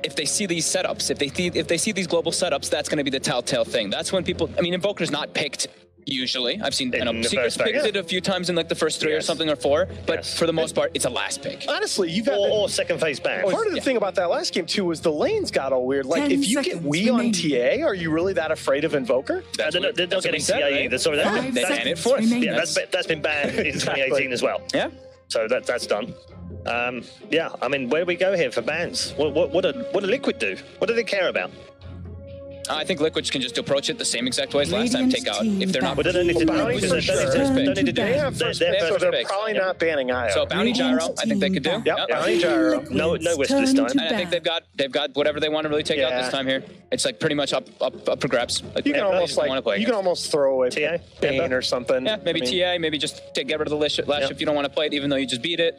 if they see these setups, if they see these global setups, that's going to be the telltale thing. That's when people, I mean, Invoker's not picked usually. I've seen Secrets picked it a few times in like the first 3 or something or 4, but for the most part, it's a last pick. Honestly, you've had or second phase ban. Part of the thing about that last game too was the lanes got all weird. Like if you get Wii on TA, are you really that afraid of Invoker? They're not getting TA either. Sorry, they banned it for us. Yeah, that's been banned in 2018 as well. Yeah. So that's done. Yeah, I mean, where do we go here for bans? What do Liquid do? What do they care about? I think Liquid can just approach it the same exact way as last time. Take out if they're not. But they don't need to do They have first pick, so they're probably not banning IO. So Bounty Gyro, I think they could do. Yep, Bounty Gyro. No Wisp this time. And I think they've got whatever they want to really take out this time here. It's like pretty much up for grabs. Like, you can almost throw away TA Bane or something. Yeah, maybe TA, maybe just get rid of the Lash if you don't want to play it, even though you just beat it.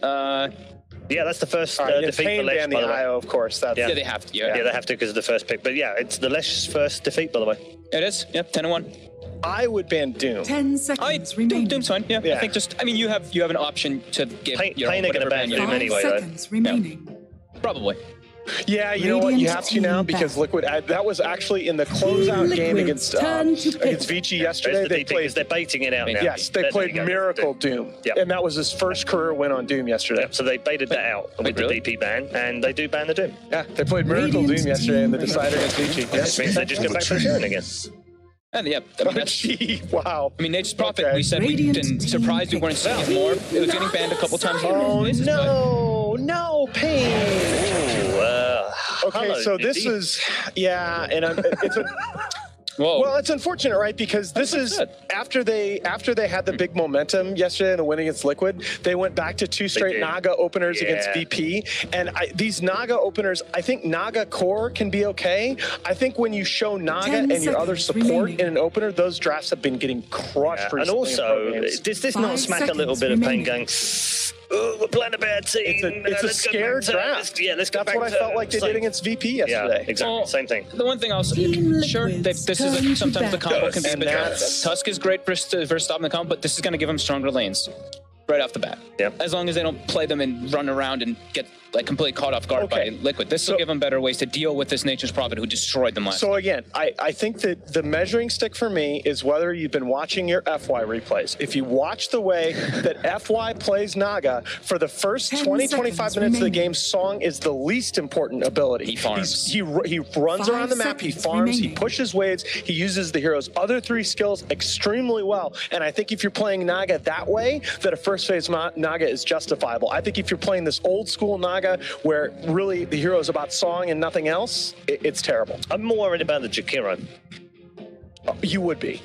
Yeah, that's the first defeat for Lesh, by the way. IO, of course. Yeah, they have to. Yeah, they have to because of the first pick. But yeah, it's the Lesh's first defeat, by the way. It is. Yep, 10-1. I would ban Doom. 10 seconds remaining. Doom's fine. Yeah, I think just. I mean, you have an option to give. Pain are going to ban Doom anyway, though. 5 seconds remaining. Probably. Yeah, you know what? You have to now because Liquid. That was actually in the closeout game against Vici yesterday. They're baiting it out now. Yes, they played Miracle Doom, and that was his first career win on Doom yesterday. So they baited that out with the DP ban, and they do ban the Doom. Yeah, they played Miracle Doom yesterday in the decider against Vici. Which means they just go back to the Sharon again. And yeah, I mean, wow. I mean, Nature's Prophet. We said we've been surprised we weren't seeing it more. It was getting banned a couple times. Oh no, Pain. Okay, so this is and it's a. Well, it's unfortunate, right? Because this is after they had the big momentum yesterday in the win against Liquid, they went back to 2 straight Naga openers against VP. And these Naga openers, I think Naga core can be okay. I think when you show Naga and your other support in an opener, those drafts have been getting crushed. And also, does this not smack a little bit of Pain going, we're playing a bad team. It's a scared draft. Let's go back. That's what I felt like they did against VP yesterday. Yeah, exactly. Same thing. The one thing else, sure, this is sometimes the combo can be a bit better. Tusk is great for stopping the combo, but this is going to give him stronger lanes right off the bat. Yeah. As long as they don't play them and run around and get like completely caught off guard by Liquid. This will give them better ways to deal with this Nature's Prophet who destroyed them last So again, I think that the measuring stick for me is whether you've been watching your FY replays. If you watch the way that FY plays Naga, for the first 20-25 minutes of the game, Song is the least important ability. He farms. He runs around the map, he farms, he pushes waves, he uses the hero's other 3 skills extremely well. And I think if you're playing Naga that way, that a first phase Naga is justifiable. I think if you're playing this old school Naga where really the hero is about Song and nothing else, it's terrible. I'm more worried about the Jakiro. You would be.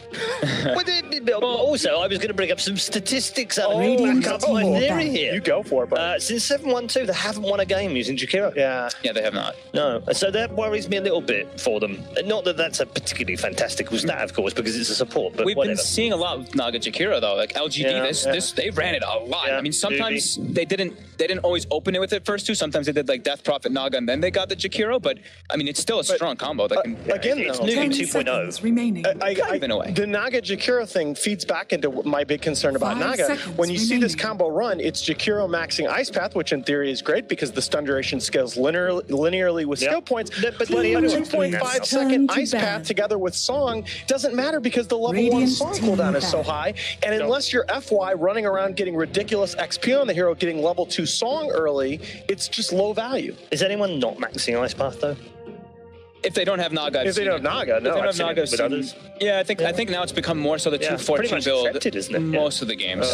Also, I was going to bring up some statistics out of back up my theory here. You go for it, buddy. Since 7-1-2, they haven't won a game using Jakiro. Yeah, they have not. No, so that worries me a little bit for them. Not that that's a particularly fantastical stat, of course, because it's a support, but we've been seeing a lot of Naga Jakiro, though. Like LGD, they ran it a lot. I mean, sometimes they didn't always open it with it first 2. Sometimes they did like Death Prophet Naga, and then they got the Jakiro, but I mean, it's still a strong combo. That can, again, it's new 2.0. remaining. The Naga Jakiro thing feeds back into my big concern about Naga. When you see this combo run, it's Jakiro maxing Ice Path, which in theory is great because the stun duration scales linearly with skill points. But a 2.5 second Ice Path together with Song doesn't matter because the level 1 Song cooldown is so high. And unless you're FY running around getting ridiculous XP on the hero, getting level 2 Song early, it's just low value. Is anyone not maxing Ice Path though? If they don't have Naga, if they don't have Naga, no. I've seen it with others. Yeah, I think now it's become more so the 214 build isn't it? most of the games.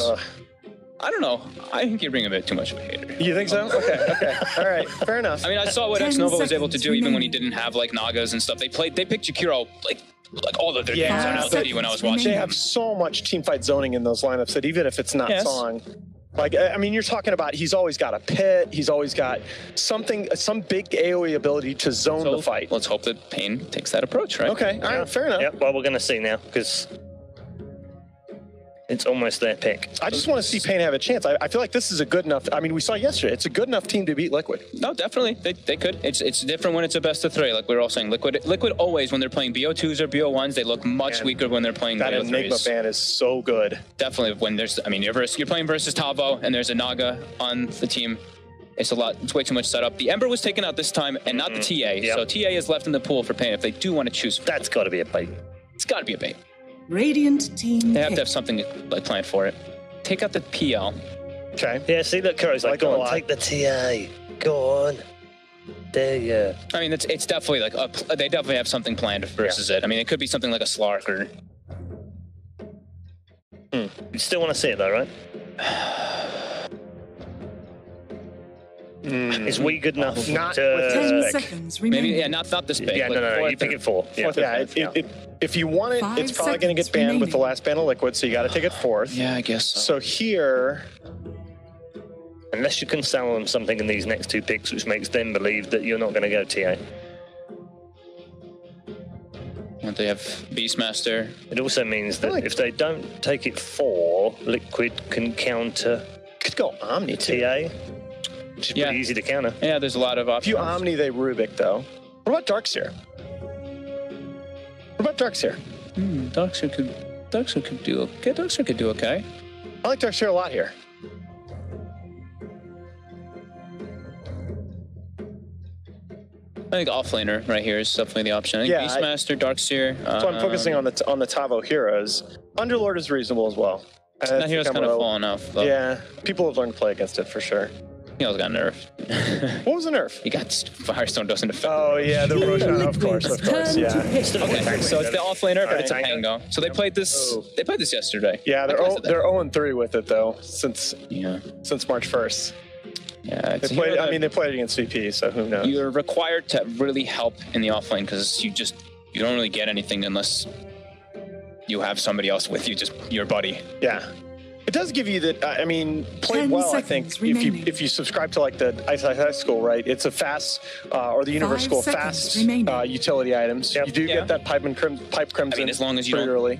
I don't know. I think you're being a bit too much of a hater. You think so? Okay. All right. Fair enough. I mean, I saw what X-Nova was able to do even when he didn't have like Nagas and stuff. They picked Jakiro like all of their games on LCD when I was watching. They have so much teamfight zoning in those lineups that even if it's not Song. Like, I mean, you're talking about he's always got a pit, he's always got some big AoE ability to zone the fight. Let's hope that Pain takes that approach, right? Okay, all right, fair enough. Yeah, well, we're going to see now, because it's almost their pick. I just want to see Pain have a chance. I feel like this is a good enough, I mean, we saw yesterday, it's a good enough team to beat Liquid. No, definitely, they could. It's different when it's a best of 3, like we were all saying. Liquid always, when they're playing BO2s or BO1s, they look much weaker when they're playing that BO3s. Enigma ban is so good. Definitely, when there's, I mean, you're playing versus Tavo, and there's a Naga on the team. It's a lot. It's way too much setup. The Ember was taken out this time, and not the TA. Yep. So TA is left in the pool for Pain if they do want to choose. That's got to be a bait. It's got to be a bait. Radiant team. They have to have something like planned for it. Take out the PL. Okay. Yeah. See, look, Kuro's like, go on, take the TA. Go on. There you. I mean, it's definitely like they definitely have something planned versus it. I mean, it could be something like a Slark or. You still want to see it though, right? Is we good enough? Not to 10 seconds remaining. Maybe, yeah, not this big. Yeah, no. You pick it 4. Yeah, if you want it, it's probably going to get banned with the last ban of Liquid, so you got to take it 4th. Yeah, I guess so. here, unless you can sell them something in these next 2 picks, which makes them believe that you're not going to go TA. And they have Beastmaster. It also means that if they don't take it 4, Liquid can counter. Could go Omni TA. Which is pretty easy to counter. Yeah, there's a lot of options. If you Omni, they Rubik, though. What about Darkseer? What about Darkseer? Darkseer could do okay. Darkseer could do okay. I like Darkseer a lot here. I think offlaner right here is definitely the option. I think Beastmaster, Darkseer. So I'm focusing on the Tavo heroes. Underlord is reasonable as well. That hero's kind of fallen off. Though. Yeah, people have learned to play against it for sure. He also got nerfed. What was the nerf? He got Firestone doesn't affect. Oh yeah, the Roshan, of course, yeah. Okay, so it's the offlaner, but it's a Tango. So they played this. They played this yesterday. Yeah, they're 0-3 with it though since March 1st. Yeah, they played. I mean, they played against VP, so who knows? You're required to really help in the offlane because you don't really get anything unless you have somebody else with you, just your buddy. Yeah. It does give you that. I mean, played well. I think if you subscribe to like the Ice School, right? It's a fast or the Universe School fast utility items. Yep. You do get that pipe crimson. I mean, as long as you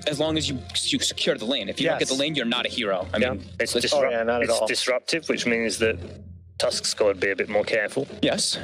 as long as you secure the lane. If you don't get the lane, you're not a hero. I mean, it's disruptive, which means that Tusk's got to be a bit more careful. Yes.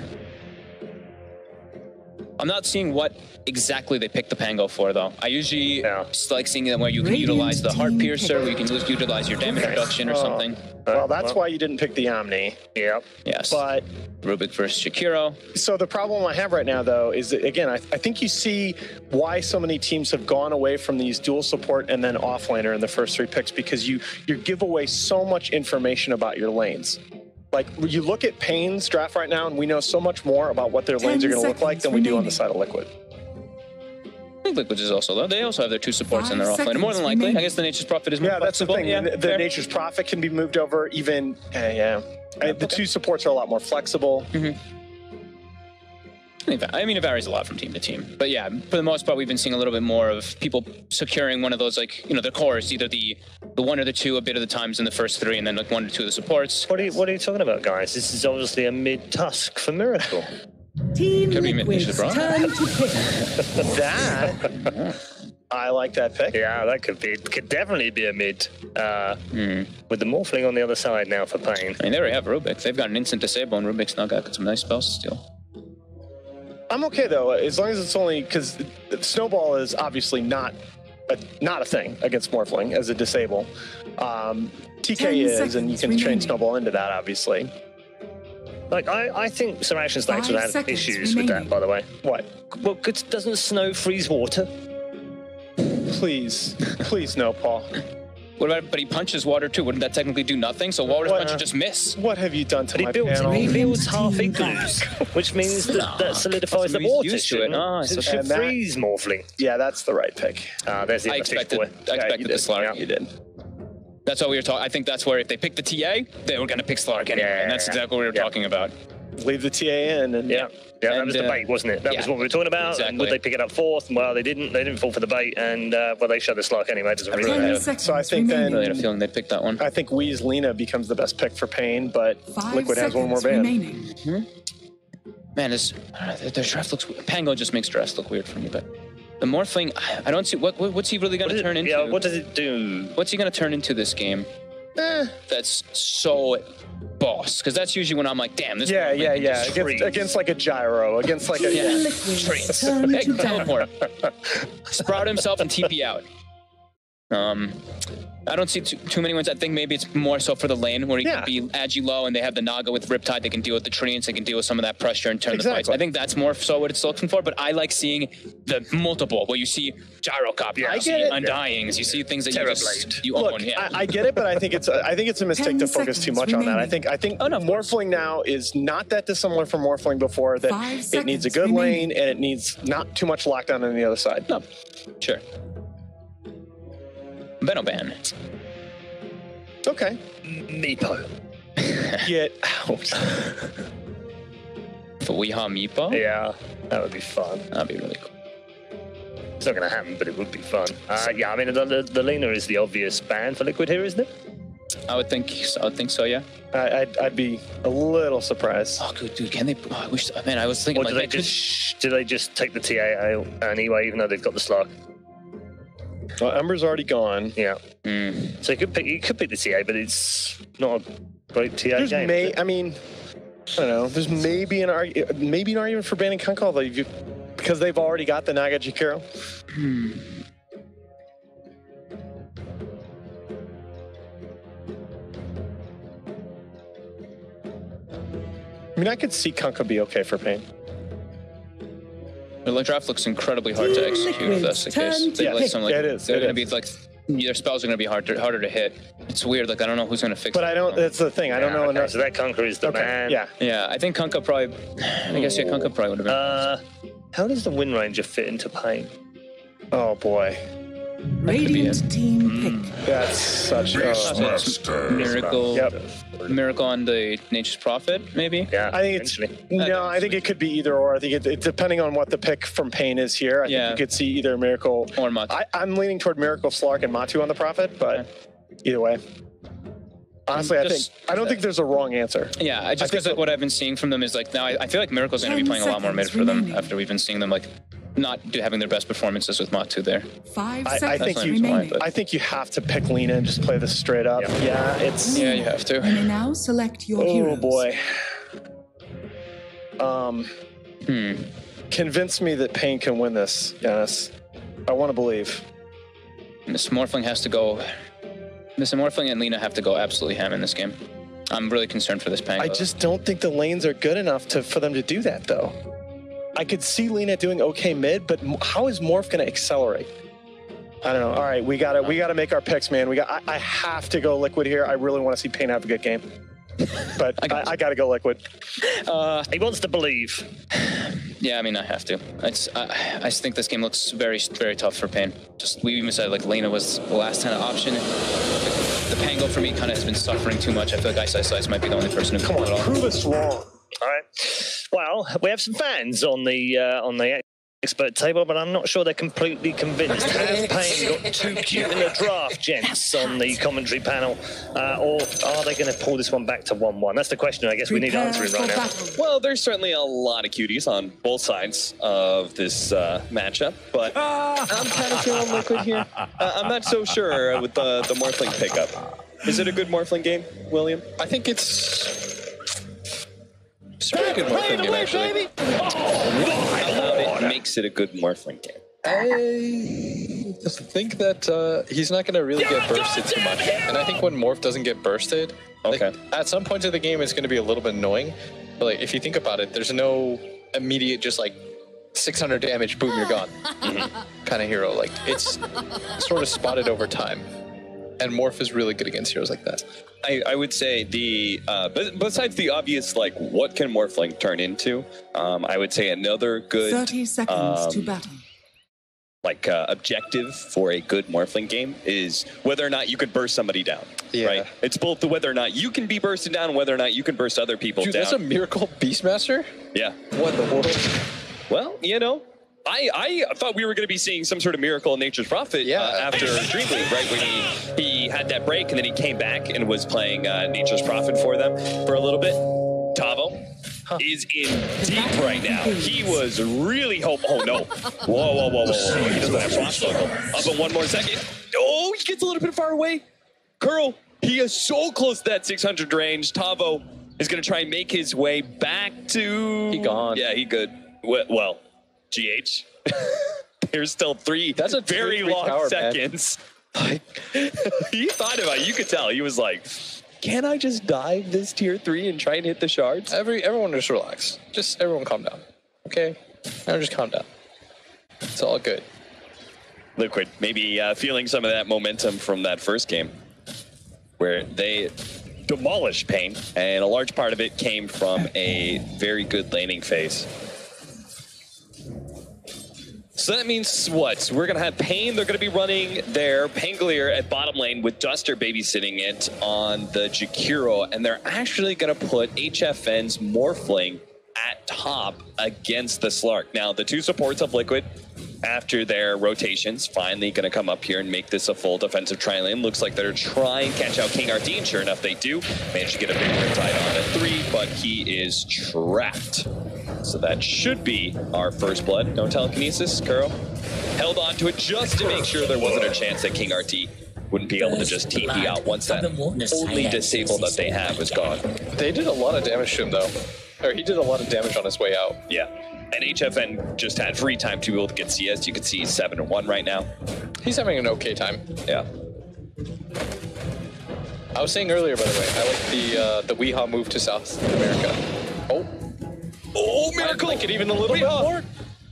I'm not seeing what exactly they picked the Pango for, though. I usually just like seeing them where you can utilize the Heart Piercer, where you can just utilize your damage reduction or something. Well, that's why you didn't pick the Omni. Yep. Yes. But Rubik versus Shakiro. So the problem I have right now, though, is that, again, I think you see why so many teams have gone away from these dual support and then offlaner in the first 3 picks, because you give away so much information about your lanes. Like, you look at Pain's draft right now, and we know so much more about what their lanes are going to look like than we do on the side of Liquid. I think Liquid is also, though. They also have their 2 supports in their offlane. More than likely, I guess the Nature's Prophet is more flexible. That's the thing. Yeah, the Nature's Prophet can be moved over even, the 2 supports are a lot more flexible. I mean, it varies a lot from team to team. But yeah, for the most part, we've been seeing a little bit more of people securing one of those, like, the cores, either the 1 or the 2 a bit of the times in the first 3, and then like 1 or 2 of the supports. What are you talking about, guys? This is obviously a mid-Tusk for Miracle. Team Could be mid-Nature's Prophet. That... I like that pick. Yeah, that could definitely be a mid. With the Morphling on the other side now for Pain. I mean, they already have Rubik. They've got an instant disable, and Rubik's now got some nice spells still. I'm okay though, as long as it's only because Snowball is obviously not a thing against Morphling as a disable. TK is, and you can train Snowball into that, obviously. Like, I think some action stacks would have issues with that, by the way. What? Well, doesn't snow freeze water? Please, no, Paul. What about, but he punches water too. Wouldn't that technically do nothing? So Water's punch would just miss. What have you done to my panel? He builds half igloos, which means that solidifies the water. It should freeze Morphling. Yeah, that's the right pick. There's the I expected the Slark. You did. That's what we were talking. I think that's where if they picked the TA, they were going to pick Slark anyway, and that's exactly what we were talking about. Leave the TA in, and that was the bait, wasn't it? That was what we were talking about. Exactly. And would they pick it up 4th? Well, they didn't. They didn't fall for the bait, and they showed the Slark anyway. It doesn't really matter. So I think then, I really had a feeling they'd pick that one. I think Wee's Lena becomes the best pick for Pain, but Liquid has one more ban. Man, their draft looks. Pango just makes drafts look weird for me, but the Morphling, I don't see what's he really going to turn into. Yeah, what does it do? What's he going to turn into this game? That's so boss, because that's usually when I'm like, damn, this against like a gyro, against like a teleport, sprout himself and TP out. I don't see too many ones. I think maybe it's more so for the lane where he can be agi low and they have the Naga with Riptide. They can deal with the treants. They can deal with some of that pressure and turn the fights. I think that's more so what it's looking for, but I like seeing the multiple where you see Gyrocopter, you see Undyings, you see things that you own. Yeah. I get it, but I think it's a mistake to focus too much on that. I think Morphling now is not that dissimilar from Morphling before, that it needs a good lane and it needs not too much lockdown on the other side. No. Sure. Benoban. Okay. Meepo. Get out. Weehaw Meepo? Yeah, that would be fun. That'd be really cool. It's not going to happen, but it would be fun. Yeah, I mean, the Lina is the obvious ban for Liquid here, isn't it? I would think so, yeah. I'd be a little surprised. Oh, dude, can they? Oh, I wish. Man, I was thinking. Or like, do they just take the TA anyway, even though they've got the slug? Well, Ember's already gone. Yeah. So you could pick the TA, but it's not a great TA game. I mean, I don't know. There's maybe an argument for banning Kunkka, because they've already got the Naga Jakiro. I mean, I could see Kunkka be okay for Pain. The draft looks incredibly hard to execute if that's the case. It is. They're going to be like, their spells are going to be harder to hit. It's weird. Like, I don't know who's going to fix it. But I don't. That's the thing. I don't know enough. So that Kunkka is the man. Yeah. I think Kunkka probably. I guess Kunkka probably would have been. How does the Wind Ranger fit into Pain? Oh boy. Radiant team pick. That's such a miracle. Miracle on the Nature's Prophet, maybe. Yeah, I think it's I think it could be either or. I think it depending on what the pick from Pain is here. I think you could see either Miracle or Matu. I'm leaning toward Miracle, Slark, and Matu on the Prophet, but either way. Honestly, I don't think there's a wrong answer. Yeah, just because what I've been seeing from them is like now I feel like Miracle's going to be playing a lot more mid for them after we've been seeing them like not having their best performances with Matu there. 5 seconds remaining. I think you have to pick Lina and just play this straight up. Yeah, you have to. You may now select your heroes. Oh boy. Convince me that Pain can win this, Giannis. I want to believe. Miss Morphling has to go. Miss Morphling and Lina have to go absolutely ham in this game. I'm really concerned for this Pain. I just don't think the lanes are good enough for them to do that, though. I could see Lina doing okay mid, but how is Morph going to accelerate? I don't know. All right, we gotta make our picks, man. I have to go Liquid here. I really want to see Pain have a good game, but I gotta go Liquid. He wants to believe. Yeah, I mean, I have to. I just think this game looks very, very tough for Pain. We even said like Lina was the last kind of option. The Pango for me kind of has been suffering too much. I feel like Ice might be the only person who can come on, prove us wrong. All right. Well, we have some fans on the expert table, but I'm not sure they're completely convinced. Has Pain got too cute in the draft, gents, on the commentary panel? Or are they going to pull this one back to 1-1? That's the question I guess we need answering right now. Well, there's certainly a lot of cuties on both sides of this matchup, but I'm kind of feeling Liquid here. I'm not so sure with the Morphling pickup. Is it a good Morphling game, William? I think it's a pretty good Morphling game, actually. It makes it a good Morphling game. I just think that he's not going to really get bursted too much. And I think when Morph doesn't get bursted, like, at some points of the game, it's going to be a little bit annoying. But like, if you think about it, there's no immediate just like 600 damage, boom, you're gone kind of hero. Like, it's sort of spotted over time. And Morph is really good against heroes like that. I would say besides the obvious, like, what can Morphling turn into? I would say another good 30 seconds to battle. Like objective for a good Morphling game is whether or not you could burst somebody down. Right? It's both the whether or not you can be bursted down, and whether or not you can burst other people down. That's a Miracle Beastmaster? Yeah. What in the world? Well, you know, I thought we were going to be seeing some sort of miracle in Nature's Prophet after Dream League, right? When he had that break and then he came back and was playing Nature's Prophet for them for a little bit. Tavo is in deep right now. He was really hoping. Oh, no. Whoa. He doesn't have frost circle. Up in 1 more second. Oh, he gets a little bit far away. Curl, he is so close to that 600 range. Tavo is going to try and make his way back to... He gone. Yeah, he good. Well, GH. There's still 3 very long seconds. He thought about it. You could tell. He was like, can I just dive this tier 3 and try and hit the shards? Everyone just relax. Just everyone calm down. Okay? Everyone just calm down. It's all good. Liquid maybe feeling some of that momentum from that first game where they demolished Pain, and a large part of it came from a very good laning phase. So that means what? We're going to have Pain. They're going to be running their Pangolier at bottom lane with Duster babysitting it on the Jakiro, and they're actually going to put HFN's Morphling at top against the Slark. Now, the two supports of Liquid, after their rotations, finally going to come up here and make this a full defensive tri-lane. Looks like they're trying to catch out King RT, and sure enough, they do. Manage to get a big riptide on at 3, but he is trapped. So that should be our first blood. No telekinesis, Kuro. Held on to it just to make sure there wasn't a chance that King RT wouldn't be able to just TP out once that only disable that they have is gone. They did a lot of damage to him, though. Or he did a lot of damage on his way out. Yeah. And HFN just had free time to be able to get CS. You can see he's 7-1 right now. He's having an okay time. Yeah. I was saying earlier, by the way, I like the Weehaw move to South America. Oh, Miracle! I like it even a little bit more.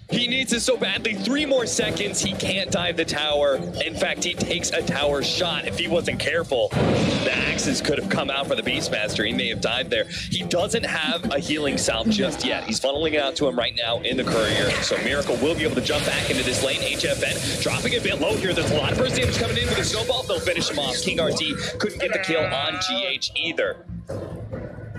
He needs it so badly. 3 more seconds. He can't dive the tower. In fact, he takes a tower shot. If he wasn't careful, the axes could have come out for the Beastmaster. He may have died there. He doesn't have a healing salve just yet. He's funneling it out to him right now in the courier. So Miracle will be able to jump back into this lane. HFN dropping a bit low here. There's a lot of burst damage coming in with a snowball. They'll finish him off. King RT couldn't get the kill on GH either.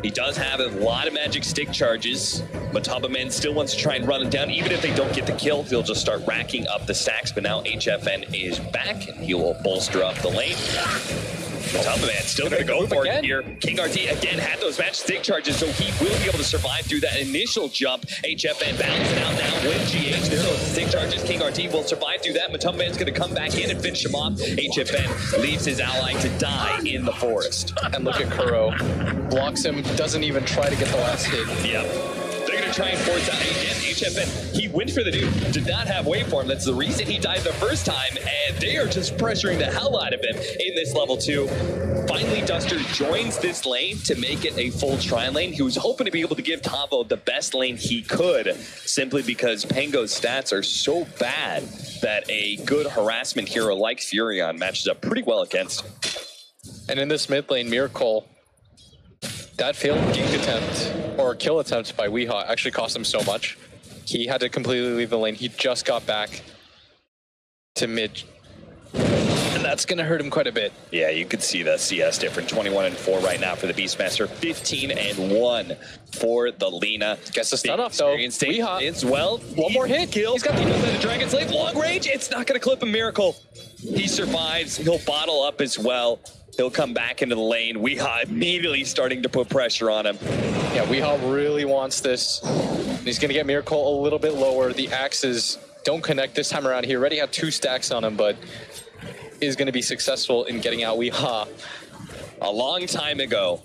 He does have a lot of magic stick charges. Mataba Man still wants to try and run him down. Even if they don't get the kill, they'll just start racking up the stacks. But now HFN is back, and he will bolster up the lane. Mataba Man still going to go for it here. King RT again had those magic stick charges, so he will be able to survive through that initial jump. HFN balancing out now with GH. There are those stick charges. King RT will survive through that. Mataba Man's going to come back in and finish him off. HFN leaves his ally to die in the forest. And look at Kuro. Blocks him, doesn't even try to get the last hit. Yeah. They're going to try and force out again. HFN, he went for the dude, did not have waveform. That's the reason he died the first time, and they are just pressuring the hell out of him in this level 2. Finally, Duster joins this lane to make it a full tri-lane. He was hoping to be able to give Tavo the best lane he could, simply because Pango's stats are so bad that a good harassment hero like Furion matches up pretty well against him. And in this mid lane, Miracle, that failed gank attempt, or kill attempt by Weehaw actually cost him so much. He had to completely leave the lane. He just got back to mid. And that's going to hurt him quite a bit. Yeah, you could see the CS different. 21-4 right now for the Beastmaster. 15-1 for the Lina. Gets the stun off, though. Weehaw. It's, well, one more hit. Kill. He's got the Dragon Slave. Long range. It's not going to clip a Miracle. He survives. He'll bottle up as well. He'll come back into the lane. Weehaw immediately starting to put pressure on him. Yeah, Weehaw really wants this. He's going to get Miracle a little bit lower. The axes don't connect this time around. He already had 2 stacks on him, but is going to be successful in getting out Weehaw. A long time ago,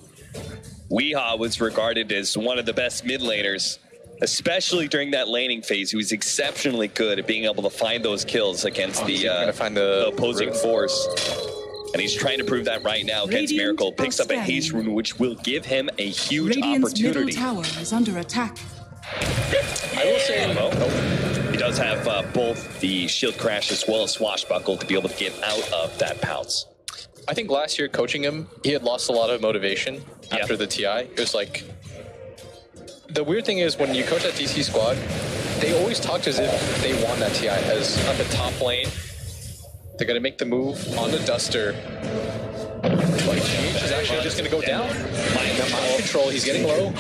Weehaw was regarded as one of the best mid laners, especially during that laning phase. He was exceptionally good at being able to find those kills against the opposing force. And he's trying to prove that right now against Miracle. Picks up a haste rune, which will give him a huge opportunity. Middle tower is under attack. I will say, he does have both the shield crash as well as swashbuckle to be able to get out of that pounce. I think last year coaching him, he had lost a lot of motivation after the TI. It was like, the weird thing is when you coach that DC squad, they always talked as if they won that TI, as on the top lane, they're going to make the move on the Duster. Like, GH is actually just going to go down. Mind control, he's getting low.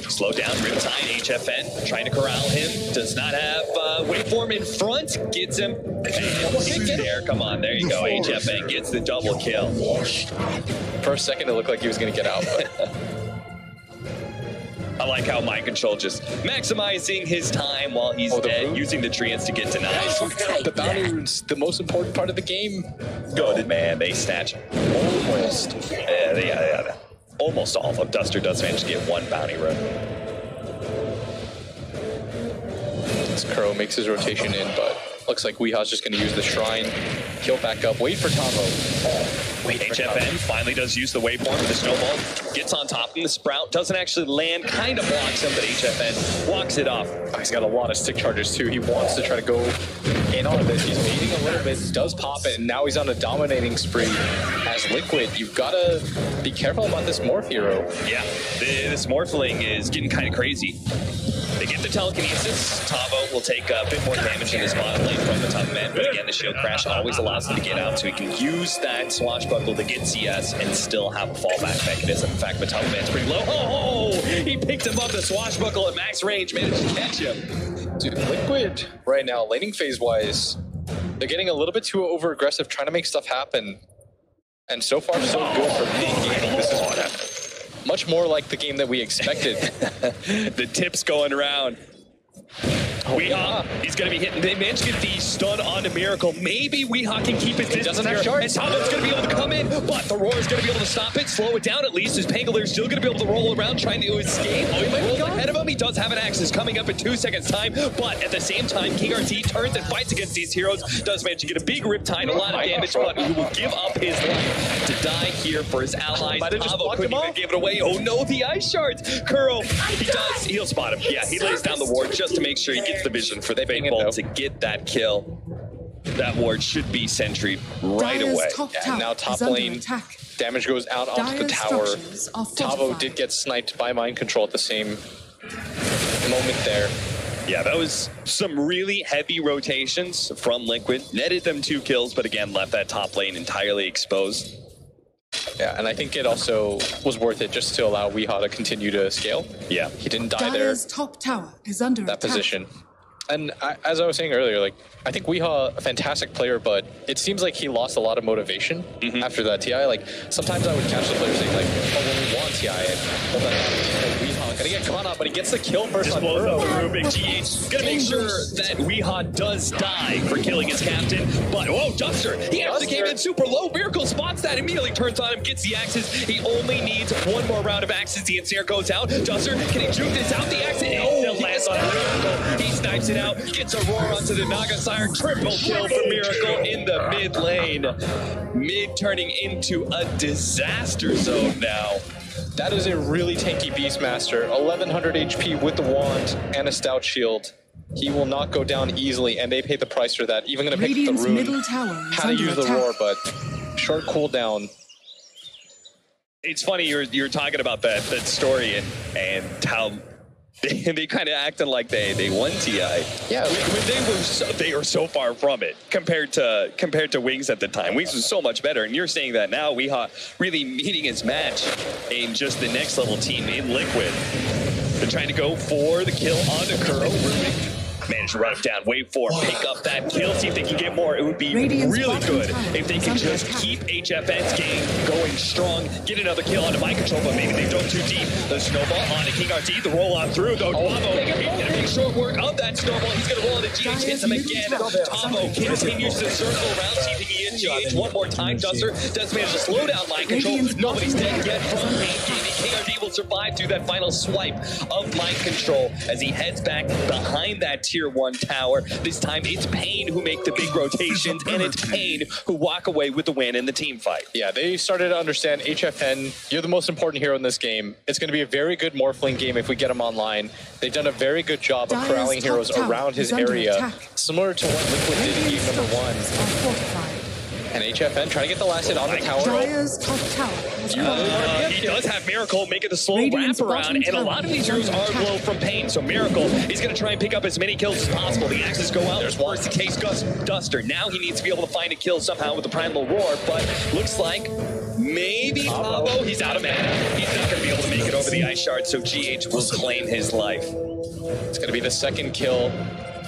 Slow down, Riptide, HFN, trying to corral him. Does not have waveform in front. Gets him. There, come on, there you go. HFN gets the double kill. For a second, it looked like he was going to get out, but... I like how Mind Control just maximizing his time while he's dead, using the treants to get denied. The bounty rune's the most important part of the game. Good, man. They snatch almost. Yeah. Almost all of them. Duster does manage to get 1 bounty rune. This Crow makes his rotation in, but looks like Weehaw's just going to use the Shrine. kill back up. Wait for Tavo. HFN finally does use the waveform with the snowball. Gets on top of him. The sprout doesn't actually land. Kind of blocks him, but HFN walks it off. Oh, he's got a lot of stick charges too. He wants to try to go in on this. He's waiting a little bit. Does pop it, and now he's on a dominating spree. As Liquid, you've got to be careful about this Morph hero. Yeah, this Morphling is getting kind of crazy. They get the telekinesis. Tavo will take a bit more damage in his bottom lane from the top man, but again, the shield crash always allows him to get out, so he can use that swashbuckle to get CS and still have a fallback mechanism. In fact, the top man's pretty low. Oh, he picked him up the swashbuckle at max range, managed to catch him. Dude, Liquid right now, laning phase-wise, they're getting a little bit too over-aggressive, trying to make stuff happen. And so far, so good for mid-gaming. This is much more like the game that we expected. The tips going around. Weehaw, he's going to be hitting. They managed to get the stun onto Miracle. Maybe Weehaw can keep his distance. Doesn't have shards. And Tavo's going to be able to come in, but the Roar is going to be able to stop it, slow it down at least. His Pangolier still going to be able to roll around, trying to escape. Oh, he might be ahead of him. He does have an Axis coming up in 2 seconds' time, but at the same time, King RT turns and fights against these heroes. Does manage to get a big Riptide, a lot of damage, but he will give up his life to die here for his allies. Tavo couldn't even give it away. Oh no, the Ice Shards. Kuro, he'll spot him. Yeah, he lays down the ward just to make sure he gets the vision for the Fake Bolt to get that kill. That ward should be sentry right away. And now top lane, damage goes out onto the tower. Tavo did get sniped by Mind Control at the same moment there. Yeah, that was some really heavy rotations from Liquid. Netted them 2 kills, but again, left that top lane entirely exposed. Yeah, and I think it also was worth it just to allow Weehaw to continue to scale. Yeah, he didn't die there. Top tower is under that position. And as I was saying earlier, like, I think Weehaw, a fantastic player, but it seems like he lost a lot of motivation after that TI. Like, sometimes I would catch the players saying, like, oh, when we want TI, and hold on, Weehaw gonna get caught up, but he gets the kill first on Burrow. Big GH gonna make sure that Weehaw does die for killing his captain, but, whoa, Duster, he actually came in super low. Miracle spots that, immediately turns on him, gets the Axes. He only needs 1 more round of Axes. The ensnare goes out. Duster, can he juke this out? The Axes, oh, he lands on Miracle. He snipes it out, gets a roar onto the Nagasire. Triple kill for Miracle in the mid lane. Mid turning into a disaster zone now. That is a really tanky Beastmaster. 1100 HP with the wand and a stout shield. He will not go down easily, and they pay the price for that. Even going to pick the rune. How to use the roar, but short cooldown. It's funny you're talking about that story and how they kind of acted like they won TI. Yeah, when they were so far from it compared to Wings at the time. Wings was so much better, and you're seeing that now. Weehaw really meeting his match in just the next level team in Liquid. They're trying to go for the kill on Kuro. Managed to run him down, wait for him, pick up that kill, see if they can get more. It would be really good if they can just keep HFN's game going strong, get another kill onto Mind Control, but maybe they don't too deep. The snowball onto King RT, the roll on through, though. Tavo, he's gonna make short work of that snowball. He's gonna roll on the GH, hits him again. Tavo continues to circle around, see if he can get GH one more time. Duster does manage to slow down Mind Control. Nobody's dead yet from Pain Gaming. King RT will survive through that final swipe of Mind Control as he heads back behind that tier 1 tower. This time it's Pain who make the big rotations, and it's Pain who walk away with the win in the team fight. Yeah, they started to understand HFN, you're the most important hero in this game. It's going to be a very good Morphling game if we get him online. They've done a very good job of corralling heroes around his area, similar to what Liquid did in game number 1. And HFN trying to get the last hit on the tower. He does have Miracle making the slow wrap around, and a lot of these heroes are low from Pain, so Miracle, he's going to try and pick up as many kills as possible. The Axes go out. There's worse the case Duster. Now he needs to be able to find a kill somehow with the Primal Roar, but looks like maybe Tavo, he's out of mana. He's not going to be able to make it over the Ice Shard, so GH will claim his life. It's going to be the second kill.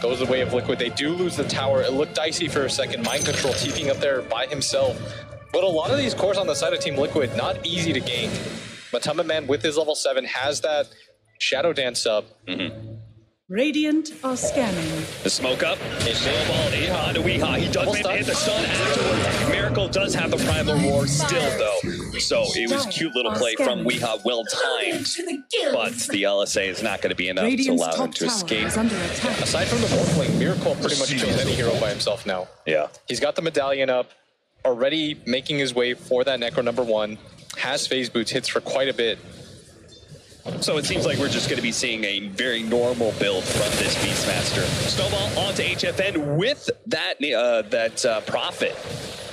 Goes the way of Liquid. They do lose the tower. It looked dicey for a second. Mind Control TPing up there by himself. But a lot of these cores on the side of Team Liquid, not easy to gank. Matama Man with his level 7 has that Shadow Dance up. Radiant are scanning. The smoke up. Snowball in onto Weehaw. He does manage to hit the stun afterwards. Miracle does have the Primal Roar still, though. So it was a cute little play from Weehaw, well timed. But the LSA is not going to be enough to allow him to escape. Aside from the board playing, Miracle pretty much kills any hero by himself now. Yeah. He's got the medallion up, already making his way for that Necro #1. Has phase boots, hits for quite a bit. So it seems like we're just going to be seeing a very normal build from this Beastmaster. Snowball onto HFN with that Prophet.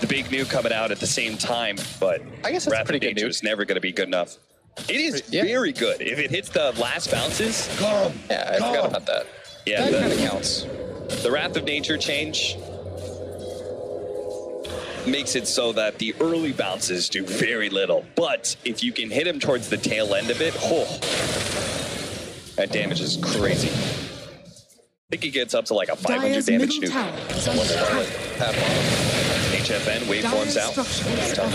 The big new coming out at the same time, but I guess that's pretty good news. Is never going to be good enough. It is very good. If it hits the last bounces. Yeah, I forgot about that. Yeah, that kind of counts. The Wrath of Nature change makes it so that the early bounces do very little. But if you can hit him towards the tail end of it, that damage is crazy. I think he gets up to like a 500 damage nuke. HFN waveforms out.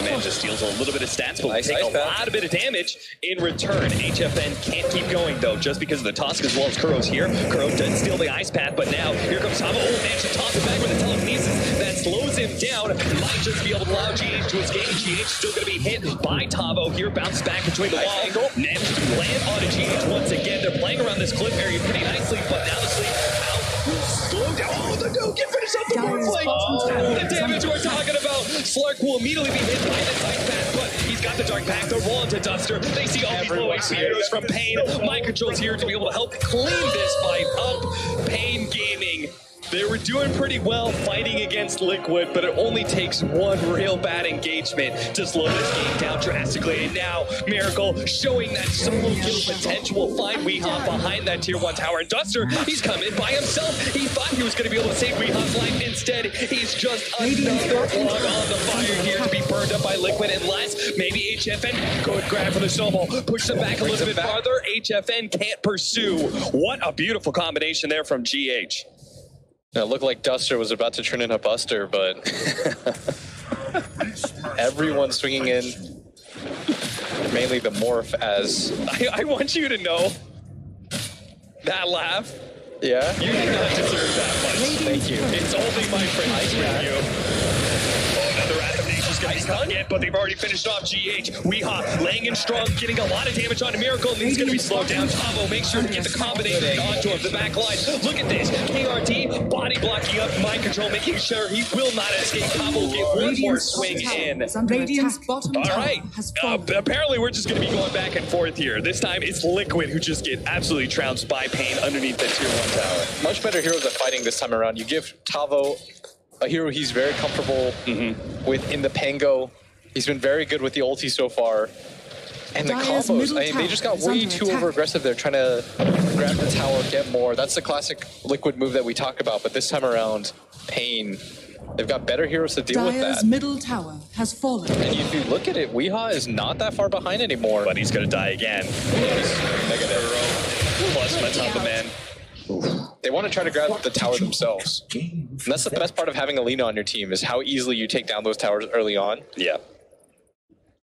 Man just steals a little bit of stats, but we take a lot of bit of damage in return. HFN can't keep going though, just because of the Tusk as well as Kuro's here. Kuro does steal the Ice Path, but now here comes Tavo. Oh man, she toss it back with the telekinesis that slows him down. Might just be able to allow GH to escape. GH still going to be hit by Tavo. Here bounces back between the wall. Manages to land on a GH once again. They're playing around this cliff area pretty nicely, but now the sleep out. Slow down. Oh, the dude can finish up the warplay. The damage we're talking about. Slark will immediately be hit by the Ice Path, but he's got the Dark Pact. They're rolling to Duster. They see all these low HP heroes from Pain. Mind Control's here to be able to help clean this fight up. Pain Gaming. They were doing pretty well fighting against Liquid, but it only takes one real bad engagement to slow this game down drastically. And now, Miracle showing that solo kill potential will find Weehaw behind that tier 1 tower. And Duster, he's coming by himself. He thought he was going to be able to save Weehaw's life. Instead, he's just another log on the fire here to be burned up by Liquid. Unless maybe HFN could grab for the snowball, push them back a little bit farther. HFN can't pursue. What a beautiful combination there from GH. It looked like Duster was about to turn into Buster, but everyone's swinging in, mainly the Morph as... I want you to know that laugh. Yeah? You do not deserve that much. Thank you. It's only my friends with you. Another Wrath of Nature's going to be caught yet, but they've already finished off GH. Weehaw laying in strong, getting a lot of damage onto Miracle, and he's going to be slowed down. Tavo makes sure to get the combination onto him, the back line. Look at this. KRT body blocking up, Mind Control, making sure he will not escape. Tavo will get one more swing in. All right. Apparently, we're just going to be going back and forth here. This time, it's Liquid who just get absolutely trounced by Pain underneath the tier 1 tower. Much better heroes at fighting this time around. You give Tavo a hero he's very comfortable with in the Pango. He's been very good with the ulti so far. And the combos, I mean, they just got way too over-aggressive there, trying to grab the tower, get more. That's the classic Liquid move that we talk about, but this time around, Pain, they've got better heroes to deal with that. Middle tower has fallen. And if you look at it, Weehaw is not that far behind anymore. But he's going to die again. Negative. Plus Matamba Man. They want to try to grab the tower themselves. And that's the best part of having Alina on your team, is how easily you take down those towers early on. Yeah.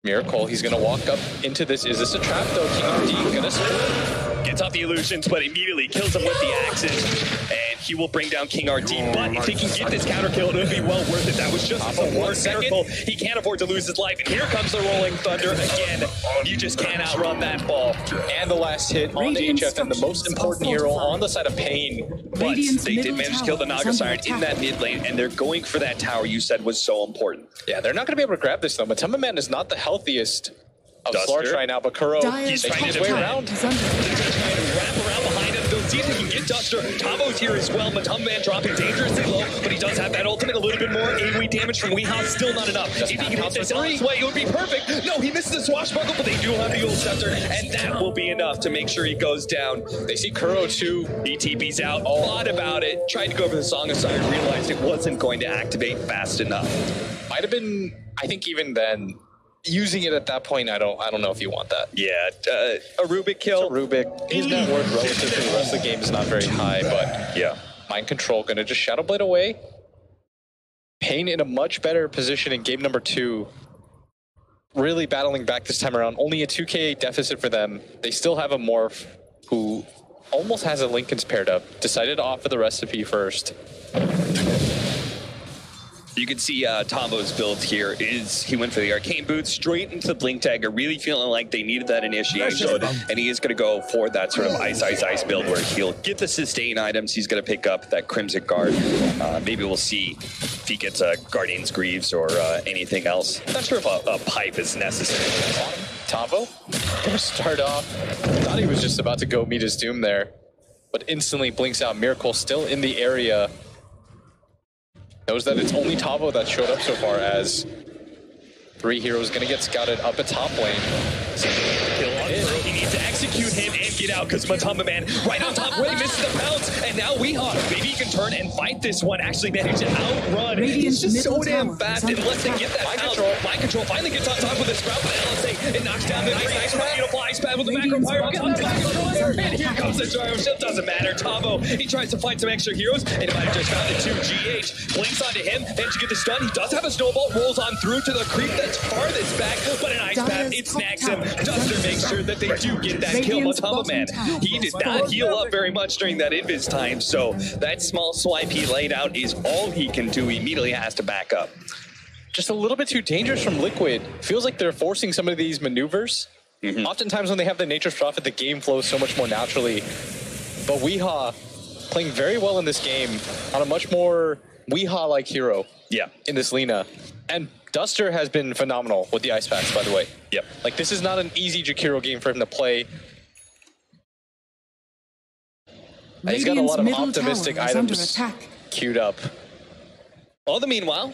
Miracle, he's going to walk up into this. Is this a trap, though? KingRT going to... Gets off the illusions, but immediately kills him with the axes. And he will bring down KingRT. But if he can get this counter kill, it'll be well worth it. That was just for 1 second. He can't afford to lose his life. And here comes the Rolling Thunder again. You just can't outrun that ball. And the last hit on the HFN, the most important hero on the side of Pain. But they did manage to kill the Naga Siren in that mid lane, and they're going for that tower you said was so important. Yeah, they're not going to be able to grab this, though. Matamba Man is not the healthiest of Slarks right now, but Kuro, he's trying to around. He's trying to wrap around behind him. They'll see if he can get Duster. Tavo's here as well. Matamba Man dropping dangerously low, but he does have that ultimate. A little bit more AoE damage from Weehaw, still not enough. If he can hit this on his way, it would be perfect. No, he misses the swashbuckle, but they do have the ult scepter, and that will be enough to make sure he goes down. They see Kuro too. He TP's out, thought about it, tried to go for the Song of Siren, realized it wasn't going to activate fast enough. Might have been, I think even then, using it at that point, I don't know if you want that. Yeah, a Rubik kill. It's a Rubik. His net worth relative to the rest of the game is not very high, but yeah. Mind Control gonna just Shadow Blade away. Pain in a much better position in game number 2. Really battling back this time around. Only a 2k deficit for them. They still have a Morph who almost has a Linken's paired up. Decided to offer the recipe first. You can see Tombo's build here is he went for the arcane boots straight into the blink dagger, really feeling like they needed that initiation, and he is going to go for that sort of ice build where he'll get the sustain items. He's going to pick up that Crimson Guard. Maybe we'll see if he gets a Guardian's Greaves or anything else. Not sure if a pipe is necessary. Tombo gonna start off. Thought he was just about to go meet his doom there, but instantly blinks out. Miracle still in the area. Knows that it's only Tavo that showed up so far, as 3 heroes gonna get scouted up at top lane. He needs to execute him and get out, because Matamba Man right on top where he misses the pounce, and now Weehaw, maybe he can turn and fight this one, actually manage to outrun. He's just so damn fast, unless they get that pounce. Mind control finally gets on top with the sprout, but LSA, it knocks down the nice beautiful ice pad with the macro fire, and here comes the gyro shield. Doesn't matter, Tavo, he tries to find some extra heroes, and he might have just found the 2 GH, blinks onto him, and to get the stun, he does have a snowball, rolls on through to the creep that's farthest back, but an ice pad, it snags him. Duster makes sure that they do get that kill. Matamba Man, he did not heal up very much during that invis time, so that small swipe he laid out is all he can do. He immediately has to back up. Just a little bit too dangerous from Liquid. Feels like they're forcing some of these maneuvers. Oftentimes when they have the Nature's Prophet, the game flows so much more naturally. But Weehaw playing very well in this game on a much more Weehaw-like hero in this Lina. And Duster has been phenomenal with the ice packs, by the way. Like, this is not an easy Jakiro game for him to play. He's got a lot of optimistic items queued up. All the meanwhile,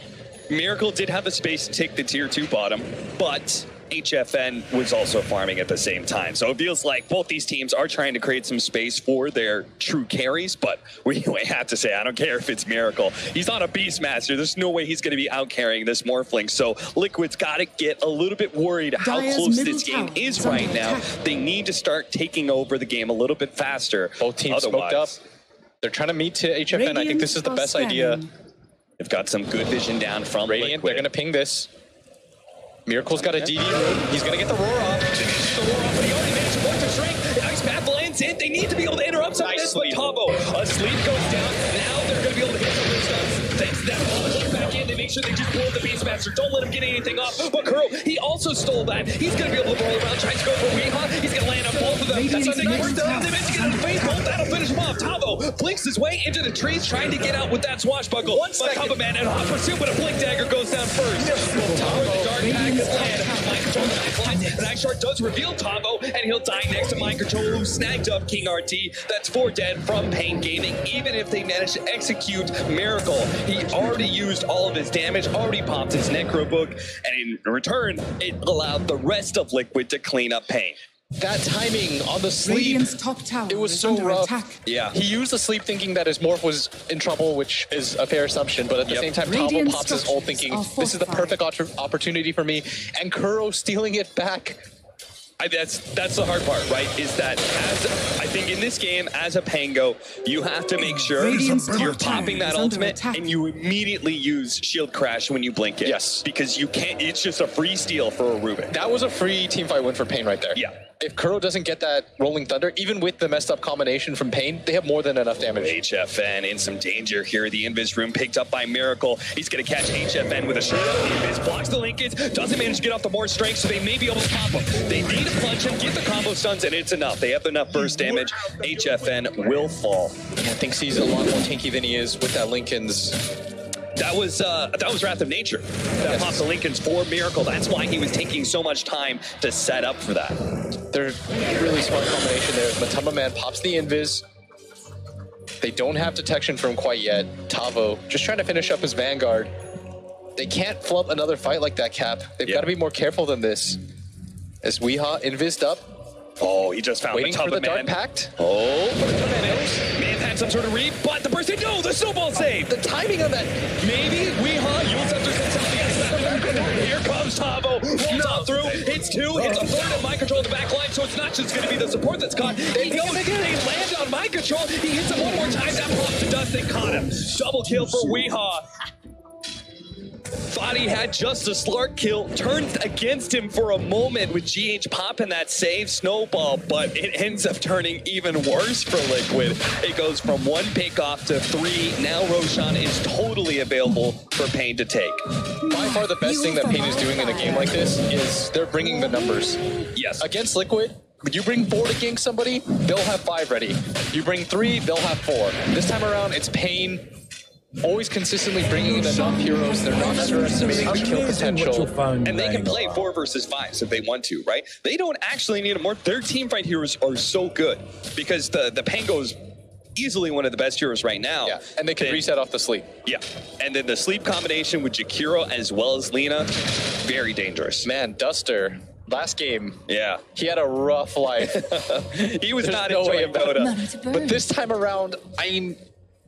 Miracle did have the space to take the tier 2 bottom, but HFN was also farming at the same time. So it feels like both these teams are trying to create some space for their true carries, but we have to say, I don't care if it's Miracle. He's not a Beastmaster. There's no way he's going to be out-carrying this Morphling. So Liquid's got to get a little bit worried how close this game is right now. They need to start taking over the game a little bit faster. Both teams smoked up. They're trying to meet to HFN. I think this is the best idea. They've got some good vision down from Radiant. Liquid. They're going to ping this. Miracle's got a DD room. He's going to get the roar off. The roar off, but he already managed to point to strength. An ice path lands in. They need to be able to interrupt some of this, but Tavo, a sleep goes down. Now they're going to be able to hit some of those stuns. Thanks to that ball back in, they make sure they just pull the Beastmaster. Don't let him get anything off. But Kuro, he also stole that. He's going to be able to roll around, tries to go for Weehaw. He's going to land on both of them. That's how they worked out. They managed to get on the face bolt. That'll finish him off. Tavo blinks his way into the trees, trying to get out with that swashbuckle. Matamba Man and hot pursuit, but a blink dagger goes down first. Tavo, the dark bag is land. Mind control, the Night Shard does reveal Tavo, and he'll die next to Mind Control, who snagged up King RT. That's 4 dead from Pain Gaming. Even if they manage to execute Miracle, he already used all of his damage, already popped his Necro Book, and in return, it allowed the rest of Liquid to clean up Pain. That timing on the sleep, it was so rough. He used the sleep thinking that his morph was in trouble, which is a fair assumption, but at the same time, Tavo pops his ult thinking, this is the perfect opportunity for me, and Kuro stealing it back. That's the hard part, right? Is that I think in this game, as a Pango, you have to make sure you're popping that ultimate and you immediately use Shield Crash when you blink it. Yes. Because you can't, it's just a free steal for a Rubik. That was a free teamfight win for Pain right there. If Kuro doesn't get that Rolling Thunder, even with the messed up combination from Pain, they have more than enough damage. HFN in some danger here. The Invis room picked up by Miracle. He's going to catch HFN with a shot. Invis blocks the linkage, doesn't manage to get off the more strength, so they may be able to pop him. They need to punch him, get the combo stuns, and it's enough. They have enough burst damage. HFN will fall. I think he's a lot more tanky than he is with that Linken's. That was Wrath of Nature. That popped the Linken's for Miracle. That's why he was taking so much time to set up for that. They're really smart combination there. Matamba Man pops the Invis. They don't have detection from him quite yet. Tavo just trying to finish up his Vanguard. They can't flub another fight like that, Cap. They've got to be more careful than this. As Weehaw invised up. Oh, he just found waiting the for the Dark Pact. Oh, man had some sort of read, but the burst, no, the snowball save. The timing on that. Maybe Weehaw, you'll have to here comes Tavo, rolls on through, hits 2, hits a third of Mind Control in the back line, so it's not just going to be the support that's caught. They land on Mind Control, he hits him one more time, that pops to dust, they caught him. Double kill for Weehaw. thought he had just a Slark kill, turned against him for a moment with GH popping that save snowball, but it ends up turning even worse for Liquid. It goes from 1 pick off to 3. Now Roshan is totally available for Pain to take. By far the best thing that Pain is doing in a game like this is they're bringing the numbers. Yes. Against Liquid, you bring 4 to gank somebody, they'll have 5 ready. You bring 3, they'll have 4. This time around, it's Pain always consistently bringing in enough heroes. They're not underestimating the kill potential. And they can play 4 versus 5s if they want to, right? They don't actually need more. Their team fight heroes are so good because the Pango's easily one of the best heroes right now. Yeah, and they can reset off the sleep. Yeah, and then the sleep combination with Jakiro as well as Lina, very dangerous. Man, Duster, last game, yeah, he had a rough life. He was not enjoying Dota. But this time around, I mean,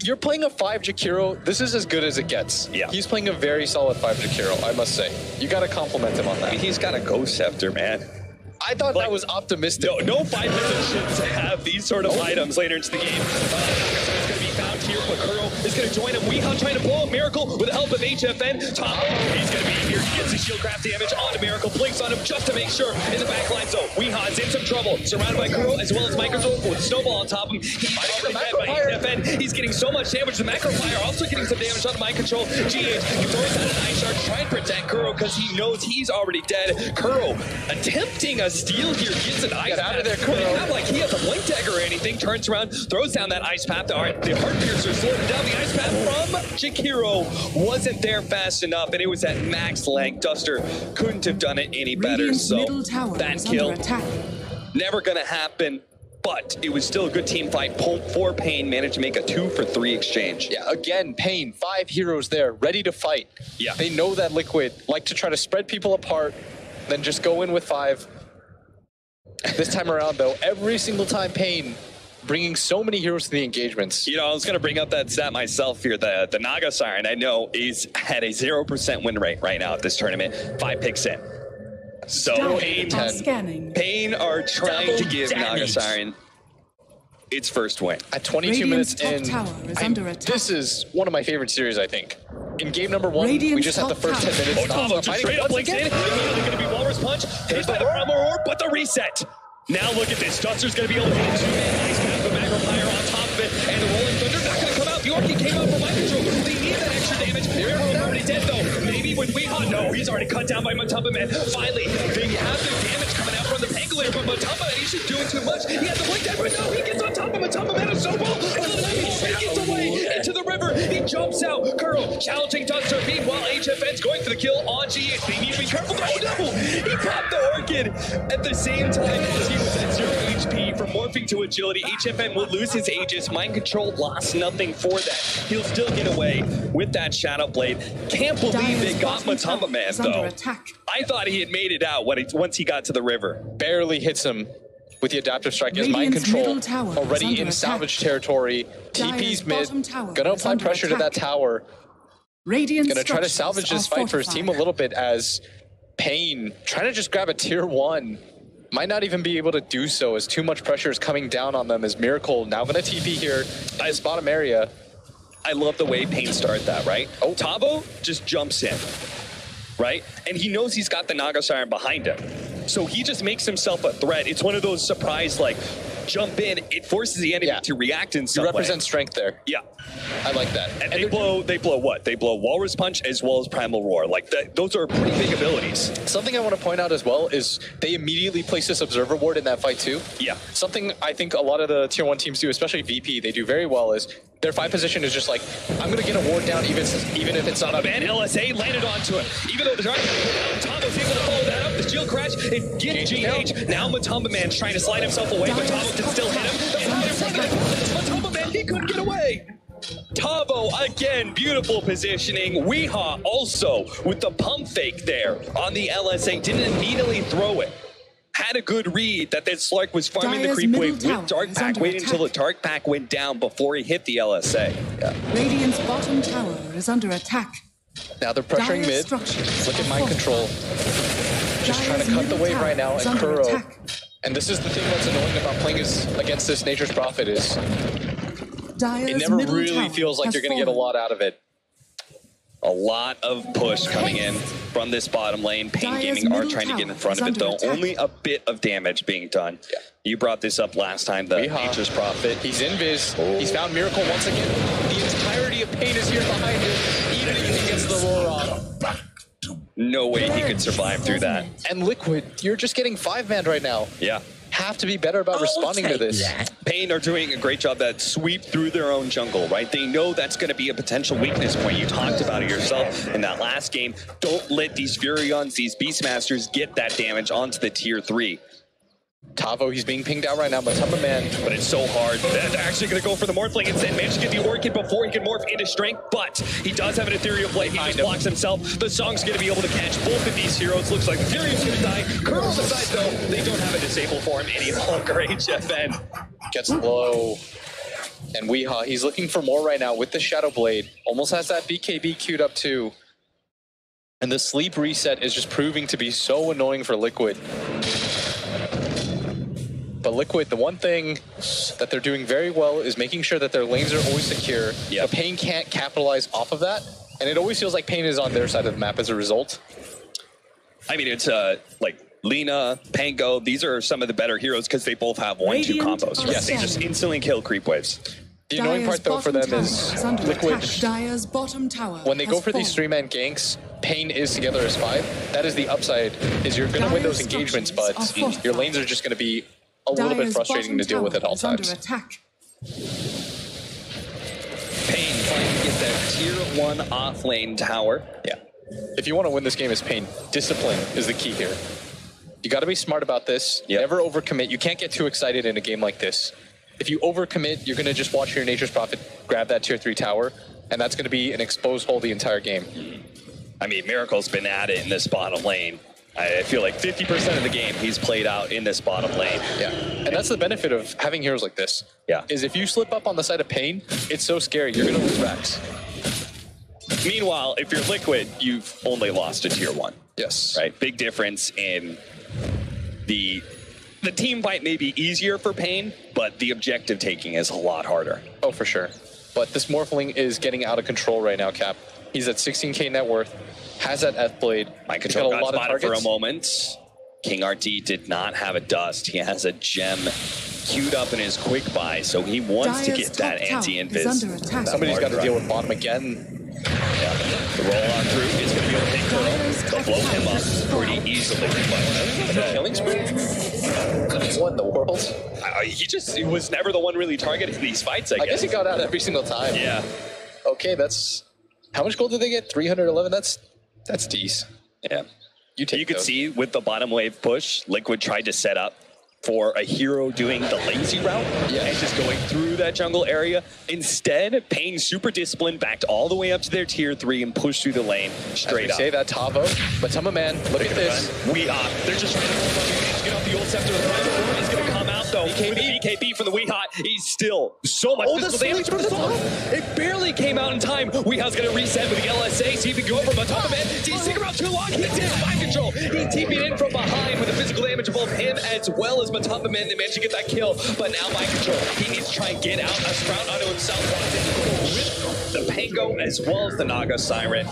you're playing a 5 Jakiro. This is as good as it gets. Yeah. He's playing a very solid 5 Jakiro, I must say. You got to compliment him on that. I mean, he's got a Ghost Scepter, man. I thought that was optimistic. No 5 positions to have these sort of items later into the game. It's going to be found here. Makuro is going to join him. Weehaw trying to blow up Miracle with the help of HFN. Top, he's going to be here. He gets the shield craft damage onto Miracle. Blinks on him just to make sure in the back line. So Weehaw is in some trouble. Surrounded by Kuro as well as Microsoft with Snowball on top of him. He's already dead by HFN. He's getting so much damage. The Macro Fire also getting some damage on the mind control. GH, he throws out an Ice Shard to try and protect Kuro because he knows he's already dead. Kuro attempting a steal here. Gets an ice out of there, Kuro. Not like he has a blink dagger or anything. Turns around, throws down that ice path. The Heart Piercer slowed him down. The ice path from Jakiro wasn't there fast enough, and it was at max length. Duster couldn't have done it any better. So that kill, never gonna happen. But it was still a good team fight. For Pain managed to make a 2 for 3 exchange. Yeah, again, Pain, 5 heroes there, ready to fight. Yeah. They know that Liquid like to try to spread people apart, then just go in with 5. This time around, though, every single time Pain bringing so many heroes to the engagements. You know, I was going to bring up that stat myself here. The Naga Siren, I know, is at a 0% win rate right now at this tournament. 5 picks in. So Pain are trying to give Naga Siren its first win. At 22 minutes in, this is one of my favorite series, I think. In game number 1, we just had the first 10 minutes. Tavo just straight up blinks in. Immediately going to be Walrus Punch. Hit by the Primal Roar, but the reset. Now look at this. Duster's going to be able to hit 2-man ice path with Macro Fire on top of it. And the Rolling Thunder not going to come out. Bjorky came out for mind control. They need that extra damage. Miracle already dead, though. Maybe with Weehaw. No, he's already cut down by Matumba Man. Finally, they have the damage coming out from the Pangolier, but Matumba Man, he's just doing too much. He has the blink dagger, but no, he gets on top of Matumba Man. A snowball. He gets away into the river. He jumps out. Curl challenging Duster. Meanwhile, HFN's going for the kill on GH. They need to be careful. Oh no! He popped the Orchid at the same time as he was at 0 HP from morphing to agility. HFN will lose his Aegis. Mind control lost nothing for that. He'll still get away with that Shadow Blade. Can't believe they got Matumba Man though. I thought he had made it out once he got to the river. Barely hits him with the adaptive strike as mind control already in salvage territory. TP's mid, gonna apply pressure to that tower. Gonna try to salvage this fight for his team a little bit as Pain trying to just grab a tier 1. Might not even be able to do so as too much pressure is coming down on them as Miracle now gonna TP here at his bottom area. I love the way Pain started that, right? Oh, Tavo just jumps in, right? And he knows he's got the Naga Siren behind him. So he just makes himself a threat. It's one of those surprise, like, jump in. It forces the enemy to react in some way. You represent strength there. Yeah. I like that. And they blow what? They blow Walrus Punch as well as Primal Roar. Like, those are pretty big abilities. Something I want to point out as well is they immediately place this Observer Ward in that fight too. Yeah. Something I think a lot of the Tier 1 teams do, especially VP, they do very well is their fight position is just like, I'm going to get a ward down even if it's not a... Man, LSA landed onto him. Even though the Dark Tavo's able to follow that up, the shield crash, it gets GH. Now Matumba Man's trying to slide himself away, but Tavo can still hit him. Matumba Man, he couldn't get away. Tavo, again, beautiful positioning. Weehaw also with the pump fake there on the LSA. Didn't immediately throw it. Had a good read that this Slark was farming the creep wave with Dark Pack, waiting until the Dark Pack went down before he hit the LSA. Yeah. Radiant's bottom tower is under attack. Now they're pressuring mid. Look at mind control. Just trying to cut the wave right now, and Kuro. And this is the thing that's annoying about playing against this Nature's Prophet is it never really feels like you're going to get a lot out of it. A lot of push coming in from this bottom lane. Pain Gaming are trying to get in front of it, though. Only a bit of damage being done. Yeah. You brought this up last time, the Nature's Prophet. He's invis. He's found Miracle once again. The entirety of Pain is here behind him, even if he gets the roar off. No way he could survive through that. And Liquid, you're just getting 5-man right now. Yeah. Have to be better about responding to this. Pain are doing a great job that sweep through their own jungle, right? They know that's going to be a potential weakness point. You talked about it yourself in that last game. Don't let these Furions, these Beastmasters get that damage onto the tier 3. Tavo, he's being pinged out right now, but Man. But it's so hard. They're actually going to go for the Morphling instead. Managed to get the Orchid before he can morph into Strength, but he does have an Ethereal Blade. He just blocks himself. The Song's going to be able to catch both of these heroes. Looks like the Furion's going to die. Curl on the side, though. They don't have a disable for him any longer. HFN gets low. And Weehaw, he's looking for more right now with the Shadow Blade. Almost has that BKB queued up, too. And the sleep reset is just proving to be so annoying for Liquid. But Liquid, the one thing that they're doing very well is making sure that their lanes are always secure. But Pain can't capitalize off of that. And it always feels like Pain is on their side of the map as a result. I mean, it's like Lina, Pango, these are some of the better heroes because they both have 1-2 combos. Yes, they just instantly kill creep waves. The annoying part, though, for them is Liquid, Dire's bottom tower when they go for these 3-man ganks, Pain is together as 5. That is the upside, is you're going to win those engagements, but your lanes are just going to be a little bit frustrating to deal with at all times. Pain trying to get that tier 1 off-lane tower. Yeah. If you want to win this game as Pain, discipline is the key here. You got to be smart about this. Never overcommit. You can't get too excited in a game like this. If you overcommit, you're going to just watch your Nature's Prophet grab that tier 3 tower, and that's going to be an exposed hole the entire game. I mean, Miracle's been at it in this bottom lane. I feel like 50% of the game he's played out in this bottom lane. Yeah, and that's the benefit of having heroes like this. Yeah. Is if you slip up on the side of Pain, it's so scary, you're going to lose backs. Meanwhile, if you're Liquid, you've only lost a tier 1. Yes. Right? Big difference in the team fight may be easier for Pain, but the objective taking is a lot harder. Oh, for sure. But this Morphling is getting out of control right now, Cap. He's at 16k net worth, has that F-Blade. Mind Control got spotted for a moment. King RT did not have a dust. He has a gem queued up in his quick buy, so he wants to get that anti-invis. Somebody's got to deal with bottom again. Yeah. The roll on through is going to be able to hit Curl. They'll blow him up pretty easily. But killing spree? What in the world? He was never the one really targeting these fights, I guess. I guess he got out every single time. Yeah. Okay, that's... How much gold did they get? 311? That's decent. Yeah. You could see with the bottom wave push, Liquid tried to set up for a hero doing the lazy route and just going through that jungle area. Instead, Pain super disciplined, backed all the way up to their tier 3 and pushed through the lane straight up. Say that Tavo, but Man, look at this. They're just trying to get off the ult scepter. He's going to come out though. BKB from the Weehaw. He's still so much physical damage from the song. It barely came out in time. Weehaw's going to reset with the LSA, see if he can go from on top of it. Did he stick around too long? He did. Mind Control. He TP'd in from behind with the physical damage of both him as well as Matapa Man. They managed to get that kill, but now Mind Control. He needs to try and get out a Sprout onto himself with the Pango as well as the Naga Siren.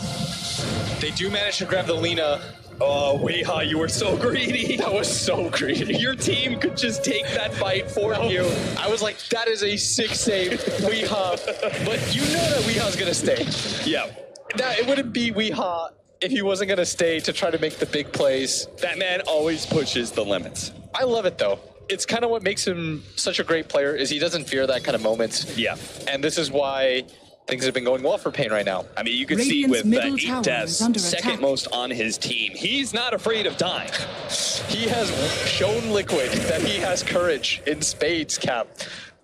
They do manage to grab the Lina. Oh, Weehaw, you were so greedy. That was so greedy. Your team could just take that fight for you. I was like, that is a 6 save, Weehaw. But you know that Weehaw's going to stay. Yeah. It wouldn't be Weehaw if he wasn't going to stay to try to make the big plays. That man always pushes the limits. I love it, though. It's kind of what makes him such a great player is he doesn't fear that kind of moment. Yeah. And this is why things have been going well for Pain right now. I mean, you can see with the 8 deaths, second most on his team. He's not afraid of dying. He has shown Liquid that he has courage in spades, Cap.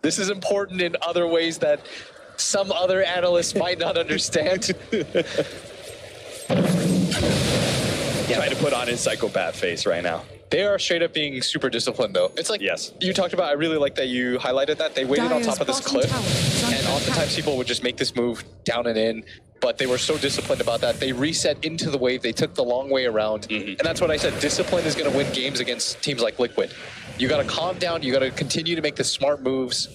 This is important in other ways that some other analysts might not understand. Trying to put on his psychopath face right now. They are straight up being super disciplined, though. It's like you talked about, I really like that you highlighted that. They waited on top of this cliff, and oftentimes people would just make this move down and in, but they were so disciplined about that. They reset into the wave. They took the long way around, and that's what I said. Discipline is going to win games against teams like Liquid. You got to calm down. You got to continue to make the smart moves.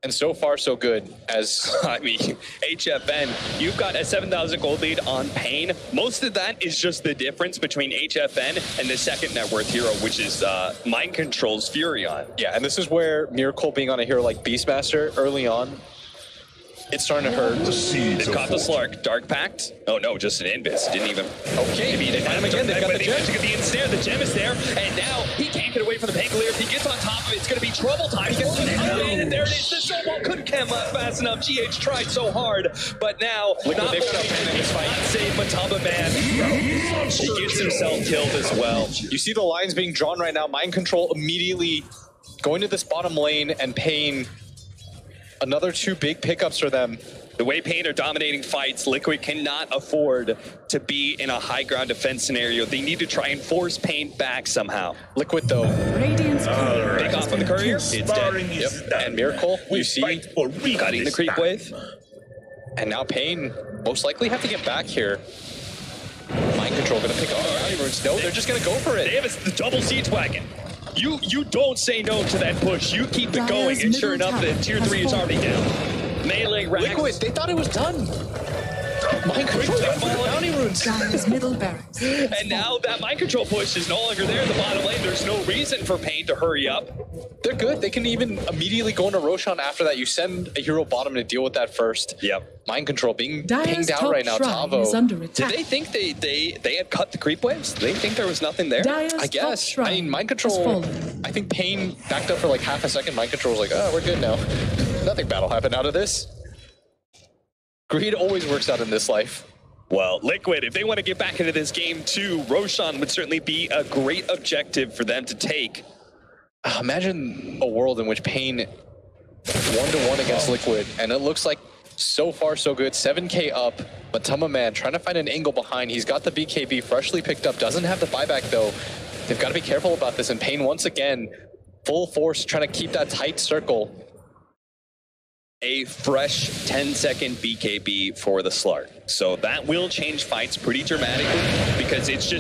And so far, so good. As I mean, HFN, you've got a 7,000 gold lead on Pain. Most of that is just the difference between HFN and the second net worth hero, which is Mind Control's Furion. Yeah, and this is where Miracle being on a hero like Beastmaster early on, it's starting to hurt. They've caught the Slark. Dark Pact. Oh no, just an Invis. Didn't even. Okay, maybe they find him again. They've got the gem. To get the ensnare. The gem is there, and now he can't get away from the Pangolier. If he gets on top of it, it's going to be trouble time. He gets the in, and there it is. The snowball couldn't come up fast enough. GH tried so hard, but now not save Matamba Man. He gets himself killed as well. You see the lines being drawn right now. Mind Control immediately going to this bottom lane and Pain. Another 2 big pickups for them. The way Pain are dominating fights, Liquid cannot afford to be in a high ground defense scenario. They need to try and force Pain back somehow. Liquid, though. Take off on the courier. It's dead. Yep. And Miracle, you see, cutting the creep wave. And now Pain most likely have to get back here. Mind Control going to pick up bounty runes. No, they're just going to go for it. They have the double siege wagon. You don't say no to that push. You keep it going, and sure enough, the tier 3 is already down. Melee racks. Liquid, they thought it was done. Mind Control, bounty runes. Middle barracks. And now that Mind Control push is no longer there in the bottom lane. There's no reason for Pain to hurry up. They're good. They can even immediately go into Roshan after that. You send a hero bottom to deal with that first. Yep. Mind Control being pinged out right now. Tavo. Did they think they had cut the creep waves? Did they think there was nothing there? I guess. I mean, Mind Control, I think Pain backed up for like half a second. Mind Control was like, oh, we're good now. Nothing bad will happen out of this. Greed always works out in this life. Well, Liquid, if they want to get back into this game too, Roshan would certainly be a great objective for them to take. Imagine a world in which Pain 1-to-1 against Liquid, and it looks like so far so good. 7K up, Matamba Man trying to find an angle behind. He's got the BKB freshly picked up, doesn't have the buyback though. They've got to be careful about this, and Pain once again, full force trying to keep that tight circle. A fresh 10-second BKB for the Slark. So that will change fights pretty dramatically because it's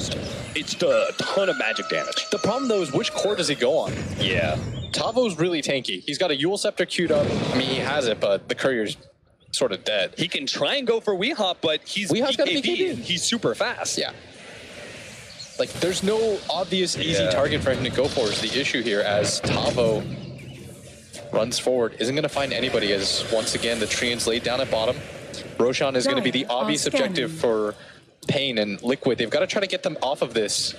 a ton of magic damage. The problem though is which core does he go on? Yeah. Tavo's really tanky. He's got a Yule Scepter queued up. I mean, he has it, but the courier's sort of dead. He can try and go for Weehop, but he's BKB and he's super fast. Yeah. Like, there's no obvious easy target for him to go for is the issue here, as Tavo runs forward, isn't going to find anybody, as once again the Treant's laid down at bottom. Roshan is going to be the obvious objective for Pain and Liquid. They've got to try to get them off of this.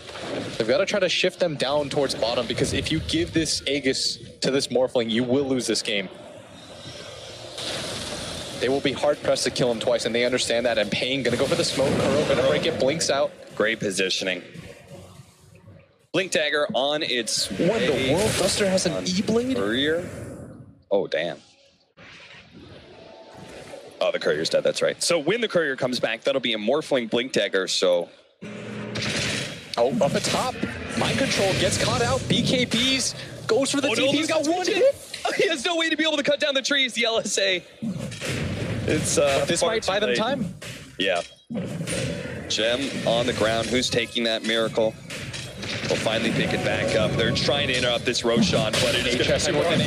They've got to try to shift them down towards bottom, because if you give this Aegis to this Morphling, you will lose this game. They will be hard-pressed to kill him twice, and they understand that, and Pain going to go for the smoke. Kuro going to break it, blinks out. Great positioning. Blink Dagger on its way. What in the world? Buster has an E-Blade? Courier? Oh, damn. Oh, the courier's dead, that's right. So when the courier comes back, that'll be a Morphling Blink Dagger, so... Oh, up at top. Mind Control gets caught out. BKBs goes for the TP. He's got one hit. He has no way to be able to cut down the trees, the LSA. It's, this might buy them time. Yeah. Gem on the ground. Who's taking that Miracle? We'll finally pick it back up. They're trying to interrupt this Roshan, but it is going to be with an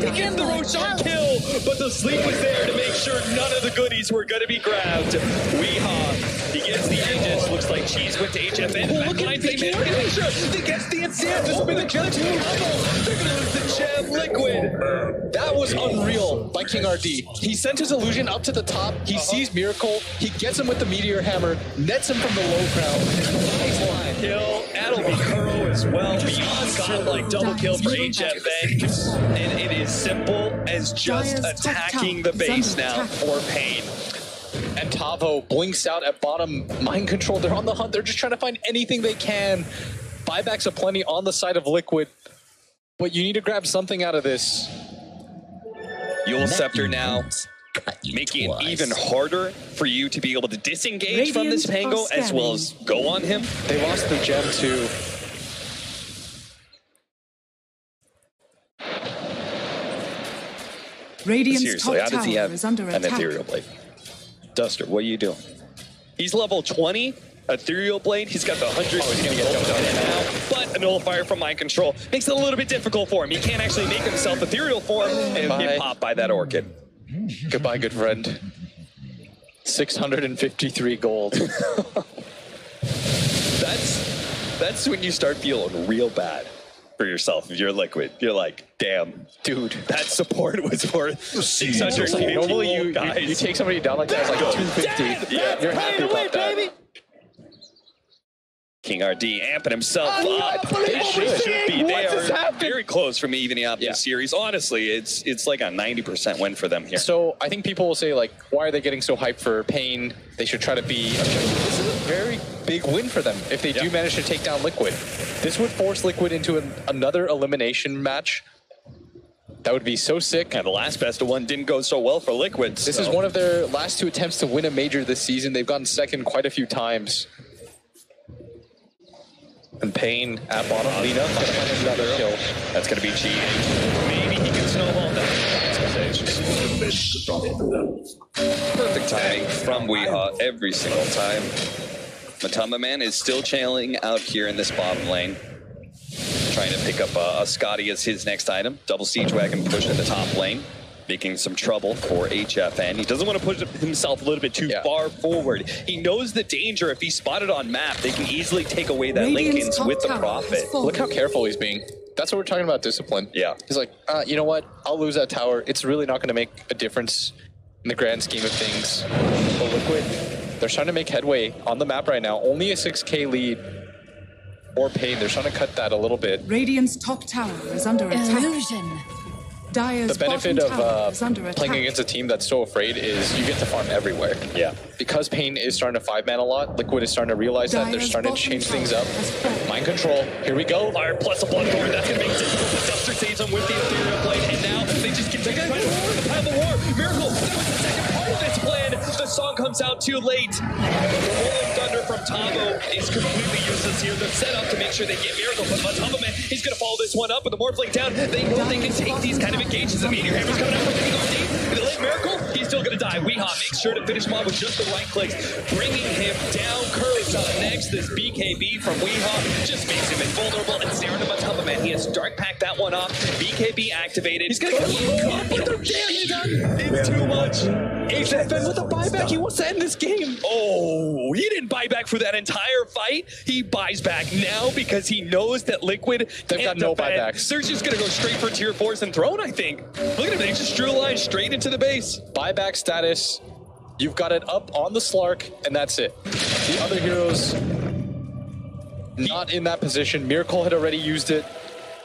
He gets the Roshan kill, but the sleep was there to make sure none of the goodies were going to be grabbed. Weehop, he gets the Aegis. Looks like Cheese went to HFN. Oh, look at the He gets the Instant. This will be the kill. They're going to lose the gem. Liquid. That was unreal by King RD. He sent his illusion up to the top. He sees Miracle. He gets him with the Meteor Hammer, nets him from the low ground. Nice kill. That'll be Kuro as well. Beyond godlike double kill for HFN. And it is simple as just attacking the base now for Pain. And Tavo blinks out at bottom. Mind Control, they're on the hunt. They're just trying to find anything they can. Buybacks aplenty on the side of Liquid. But you need to grab something out of this. Yule Scepter now, making it even harder for you to be able to disengage from this Pango as well as go on him. They lost the gem too. Seriously, how does he have an Ethereal Blade? Duster, what are you doing? He's level 20 Ethereal Blade, he's got the 100. Oh, he's going to get jumped on it now. But a nullifier from Mind Control makes it a little bit difficult for him. He can't actually make himself Ethereal form and get popped by that Orchid. Goodbye, good friend. 653 gold. That's when you start feeling real bad for yourself. If you're Liquid, you're like, damn, dude, that support was worth 650 normally you take somebody down like that, it's like 250. Yeah, you're happy about that. Baby. King RD amping himself up. This should be there. Very close from evening out this series. Honestly, it's like a 90% win for them here. So I think people will say, like, why are they getting so hyped for Pain? They should try to be... This is a very big win for them if they do manage to take down Liquid. This would force Liquid into another elimination match. That would be so sick. Yeah, the last best of one didn't go so well for Liquid. This is one of their last 2 attempts to win a major this season. They've gotten second quite a few times. And Pain at bottom. Lena gonna find another kill. That's gonna be cheating. Maybe he can snowball that. Perfect timing from Weehaw every single time. Matamba Man is still chailing out here in this bottom lane. Trying to pick up a Scotty as his next item. Double Siege Wagon push in the top lane. Making some trouble for HFN. He doesn't want to push himself a little bit too far forward. He knows the danger. If he's spotted on map, they can easily take away that Linken's with the Prophet. Look how careful he's being. That's what we're talking about, discipline. Yeah. He's like, you know what? I'll lose that tower. It's really not going to make a difference in the grand scheme of things. But Liquid, they're trying to make headway on the map right now. Only a 6K lead. Or Pain. They're trying to cut that a little bit. Radiant's top tower is under attack. Illusion. Dire's the benefit of playing against a team that's so afraid is you get to farm everywhere. Yeah. Because Pain is starting to 5-man a lot, Liquid is starting to realize that they're starting to change things up. Mind Control, here we go. Fire plus a Bloodthorn, that's going to make it difficult. The Duster saves him with the Ethereal Blade, and now they just get to the pile of war. Miracle, that was the second part of this plan. The song comes out too late. The Rolling Thunder from Tavo is completely useless here. The setup to make sure they get Miracle, but Matamba Man, he's going to follow this one up with the Morphling down. They know they can take these kind of engages. The Meteor Hammer's coming out from King RD. The late Miracle, he's still going to die. Weehaw makes sure to finish him off with just the right clicks, bringing him down. Curves up next. This BKB from Weehaw just makes him invulnerable. And staring to Matamba Man, he has Dark Packed that one off. BKB activated. He's going to get the damage done. It's too much. HFN with a buyback. He wants to end this game. Oh, he didn't buy back for that entire fight. He buys back now because he knows that Liquid, they've got no buybacks. They're just going to go straight for tier 4s and throne, I think. Look at him. They just drew a line straight into the base. Buyback status. You've got it up on the Slark, and that's it. The other heroes not in that position. Miracle had already used it.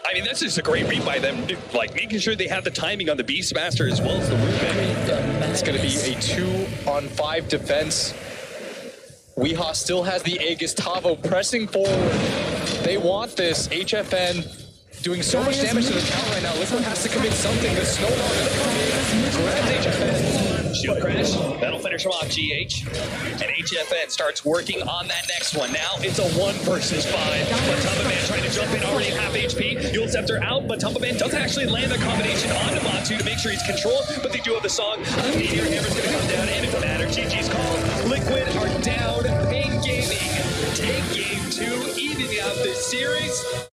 I mean, that's just a great read by them, like making sure they have the timing on the Beastmaster as well as the Ruben. It's going to be a 2-on-5 defense. Weehaw still has the Aegis. Tavo pressing forward. They want this. HFN doing so much damage to the tower right now. Liquid has to commit something. The Snowball going to come in. Grabs HFN. Shield crash. That'll finish him off, GH. And HFN starts working on that next one. Now it's a 1 versus 5. Matamba Man trying to jump in, already half HP. Yule Scepter out. Matamba Man doesn't actually land the combination onto Matu to make sure he's controlled, but they do have the song. Meteor Hammer's going to come down, and it doesn't matter. GG's called. Liquid are down. Pain Gaming take game 2, evening out this series.